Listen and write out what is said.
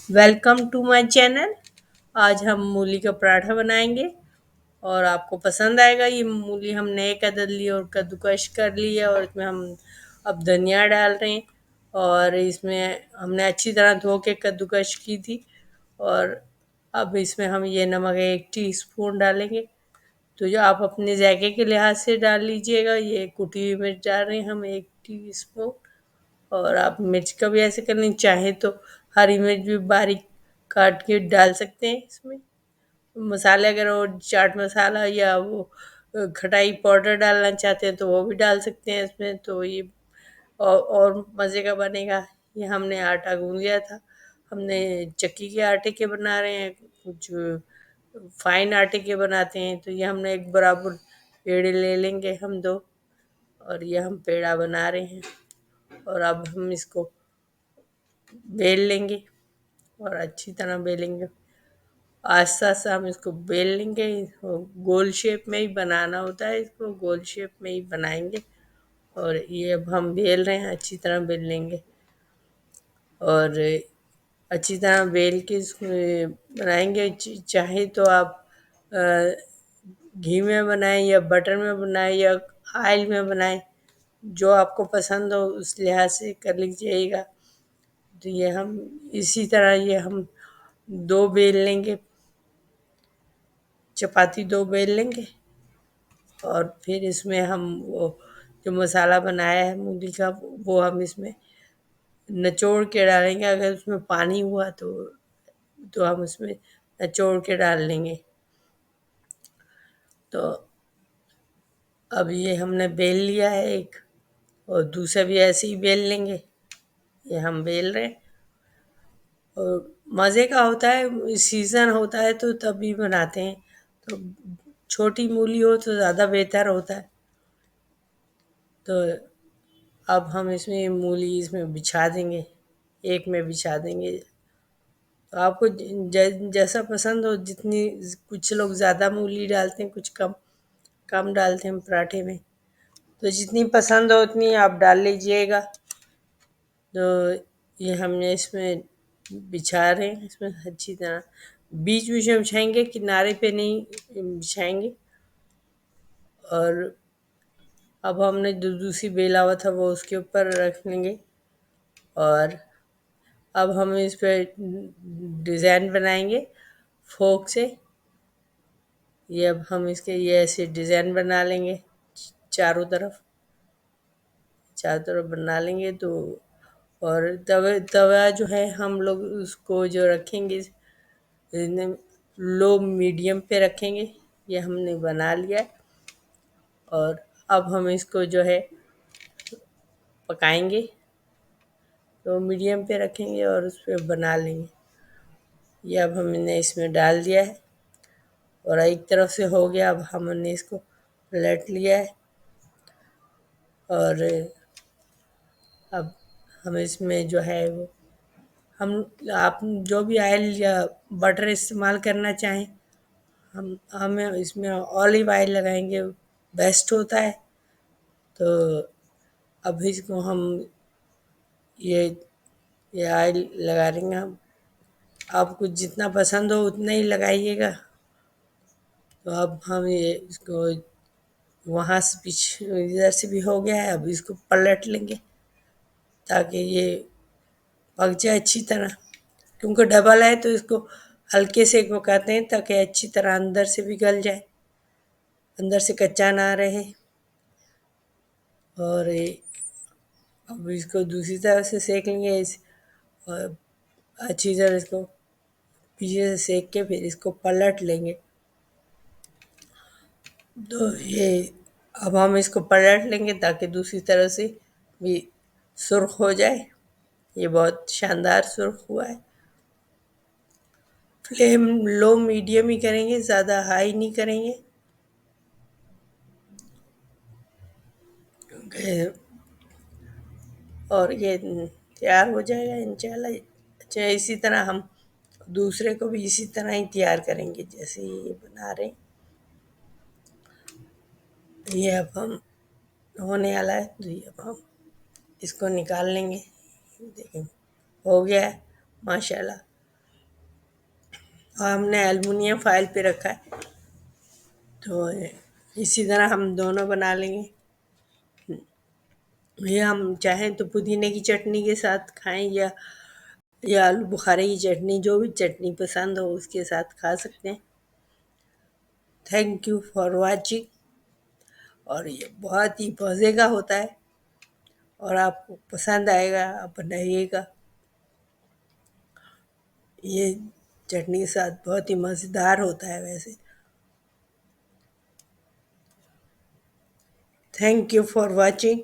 Welcome to my channel. आज हम मूली का पराठा बनाएंगे और आपको पसंद आएगा। ये मूली हमने एक अदद ली और कद्दूकश कर ली है और इसमें हम अब धनिया डाल रहे हैं। और इसमें हमने अच्छी तरह धो के कद्दूकश की थी। और अब इसमें हम ये नमक 1 टीस्पून डालेंगे। तो जो आप अपने जायके के लिहाज से डाल लीजिएगा। ये कुटी हुई मिर्च डाल रहे हैं हम 1 टीस्पून। और आप मिर्च का भी ऐसे करना चाहें तो हरी मिर्च भी बारीक काट के डाल सकते हैं इसमें। मसाले अगर वो चाट मसाला या वो खटाई पाउडर डालना चाहते हैं तो वो भी डाल सकते हैं इसमें। तो ये और मज़े का बनेगा। ये हमने आटा गूंद लिया था। हमने चक्की के आटे के बना रहे हैं, कुछ फाइन आटे के बनाते हैं। तो ये हमने एक बराबर पेड़े ले लेंगे हम दो। और ये हम पेड़ा बना रहे हैं। और अब हम इसको बेल लेंगे और अच्छी तरह बेलेंगे। आस्ता आस्ता हम इसको बेल लेंगे। इसको गोल शेप में ही बनाना होता है, इसको गोल शेप में ही बनाएंगे। और ये अब हम बेल रहे हैं, अच्छी तरह बेल लेंगे। और अच्छी तरह बेल के इसको बनाएंगे। चाहे तो आप अ, घी में बनाएं या बटर में बनाएं या ऑयल में बनाएं, जो आपको पसंद हो उस लिहाज से कर लीजिएगा। तो ये हम इसी तरह ये हम दो बेल लेंगे, चपाती दो बेल लेंगे। और फिर इसमें हम वो जो मसाला बनाया है मूली का वो हम इसमें निचोड़ के डालेंगे। अगर उसमें पानी हुआ तो हम उसमें निचोड़ के डाल लेंगे। तो अब ये हमने बेल लिया है एक, और दूसरा भी ऐसे ही बेल लेंगे। ये हम बेल रहे हैं। और मज़े का होता है, सीज़न होता है तो तभी बनाते हैं। तो छोटी मूली हो तो ज़्यादा बेहतर होता है। तो अब हम इसमें मूली इसमें बिछा देंगे, एक में बिछा देंगे। तो आपको जैसा पसंद हो, जितनी कुछ लोग ज़्यादा मूली डालते हैं, कुछ कम कम डालते हैं पराठे में। तो जितनी पसंद हो उतनी आप डाल लीजिएगा। तो ये हमने इसमें बिछा रहे हैं, इसमें अच्छी तरह बीच बीच में बिछाएंगे, किनारे पे नहीं बिछाएंगे। और अब हमने जो दूसरी बेला हुआ था वो उसके ऊपर रख लेंगे। और अब हम इस पर डिज़ाइन बनाएंगे फोक से। ये अब हम इसके ये ऐसे डिज़ाइन बना लेंगे, चारों तरफ चारों तरफ बना लेंगे। तो और तवा जो है हम लोग उसको जो रखेंगे लो मीडियम पे रखेंगे। ये हमने बना लिया है। और अब हम इसको जो है पकाएंगे, लो मीडियम पे रखेंगे और उस पर बना लेंगे। ये अब हमने इसमें डाल दिया है और एक तरफ से हो गया। अब हमने इसको पलट लिया है। और अब हम इसमें जो है वो हम आप जो भी ऑयल या बटर इस्तेमाल करना चाहें, हमें इसमें ऑलिव ऑयल लगाएंगे, बेस्ट होता है। तो अब इसको हम ये ये ऑयल लगा देंगे हम। आपको जितना पसंद हो उतना ही लगाइएगा। तो अब हम ये इसको वहाँ से पीछे इधर से भी हो गया है। अब इसको पलट लेंगे ताकि ये पक जाए अच्छी तरह। क्योंकि डबल है तो इसको हल्के से पकाते हैं ताकि अच्छी तरह अंदर से भी गल जाए, अंदर से कच्चा ना रहे। और अब इसको दूसरी तरफ से सेक लेंगे और अच्छी तरह इसको पीछे से सेक के फिर इसको पलट लेंगे। तो ये अब हम इसको पलट लेंगे ताकि दूसरी तरफ से भी सुर्ख हो जाए। ये बहुत शानदार सुर्ख हुआ है। फ्लेम लो मीडियम ही करेंगे, ज़्यादा हाई नहीं करेंगे क्योंकि और ये तैयार हो जाएगा इंशाल्लाह। अच्छा, इसी तरह हम दूसरे को भी इसी तरह ही तैयार करेंगे जैसे ये बना रहे हैं। ये अब हम होने वाला है। तो ये अब हम इसको निकाल लेंगे। देखें हो गया है माशाल्लाह। और हमने एल्युमिनियम फाइल पे रखा है, तो इसी तरह हम दोनों बना लेंगे। ये हम चाहें तो पुदीने की चटनी के साथ खाएं, या आलू बुखारे की चटनी, जो भी चटनी पसंद हो उसके साथ खा सकते हैं। Thank you for watching. और ये बहुत ही मज़े का होता है और आपको पसंद आएगा, आप बनाइएगा। ये चटनी के साथ बहुत ही मज़ेदार होता है वैसे। Thank you for watching.